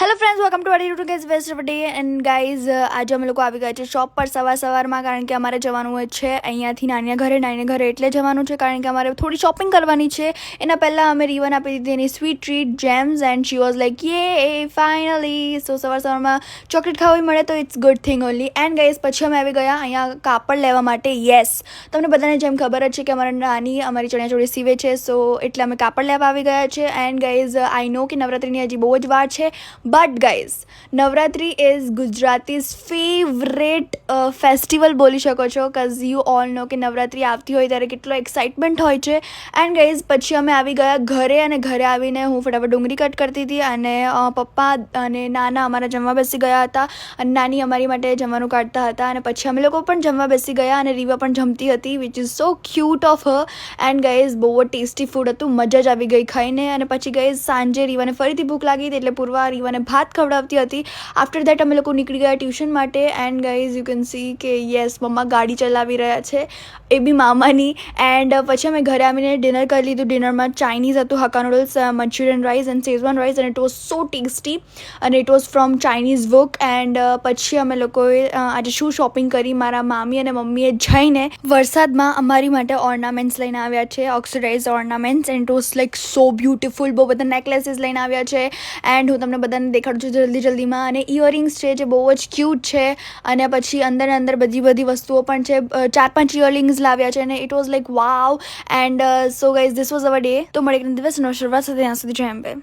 Hello friends, welcome to YouTube guys west of day. And guys આજે અમે લોકો આવી ગયા છે શોપ પર સવારમાં, કારણ કે અમારે જવાનું હોય છે અહીંયાથી નાની ઘરે એટલે જવાનું છે, કારણ કે અમારે થોડી શોપિંગ કરવાની છે. એના પહેલાં અમે રીવન આપી દીધી એની sweet treat Gems, and she was like યે ફાઇનલી. સો સવારમાં ચોકલેટ ખાવી મળે તો it's good thing only. And guys પછી અમે આવી ગયા અહીંયા કાપડ લેવા માટે. યસ, તમને બધાને જેમ ખબર જ છે કે અમારા નાની અમારી ચણિયાચોળી સીવે છે, સો એટલે અમે કાપડ લેવા આવી ગયા છે. એન્ડ ગાઈઝ આઈ નો કે નવરાત્રિની હજી બહુ જ વાર છે, but guys Navratri is Gujaratis favourite festival બોલી શકો છો, કઝ યુ ઓલ નો કે નવરાત્રિ આવતી હોય ત્યારે કેટલો એક્સાઇટમેન્ટ હોય છે. એન્ડ ગાઈઝ પછી અમે આવી ગયા ઘરે, અને ઘરે આવીને હું ફટાફટ ડુંગળી કટ કરતી હતી, અને પપ્પા અને નાના અમારા જમવા બેસી ગયા હતા, અને નાની અમારી માટે જમવાનું કાઢતા હતા, અને પછી અમે લોકો પણ જમવા બેસી ગયા, અને રીવા પણ જમતી હતી, which is so cute of her. And guys બહુ જ ટેસ્ટી ફૂડ હતું, મજા જ આવી ગઈ ખાઈને. અને પછી ગાઈઝ સાંજે રીવાને ફરીથી ભૂખ લાગી હતી, એટલે પૂર્વા રીવાને ભાત ખવડાવતી હતી. આફ્ટર દેટ અમે લોકો નીકળી ગયા ટ્યુશન માટે. And guys you can see કે યસ, મમ્મા ગાડી ચલાવી રહ્યા છે, એ બી મામાની. એન્ડ પછી અમે ઘરે આવીને ડિનર કરી લીધું. ડિનરમાં ચાઇનીઝ હતું, hakka noodles, Manchurian rice and Schezwan rice, અને ઇટ વોઝ સો ટેસ્ટી, અને it was from Chinese VOOC. And પછી અમે લોકોએ આજે શું શોપિંગ કરી, મારા મામી અને મમ્મીએ જઈને વરસાદમાં અમારી માટે ઓર્નામેન્ટ્સ લઈને આવ્યા છે, oxidize ornaments, and it was like so beautiful. બહુ બધા નેકલેસીસ લઈને આવ્યા છે, એન્ડ હું તમને બધાને દેખાડું છું જલ્દીમાં. અને ઇયરિંગ્સ છે જે બહુ જ ક્યુટ છે, અને પછી અંદર બધી વસ્તુઓ પણ છે. 4-5 ઇયરિંગ્સ લાવ્યા છે, અને it was like Vav. And so guys this was hour day. તો મળે એક દિવસનો શરૂઆત સાથે ત્યાં સુધી જય અંબે.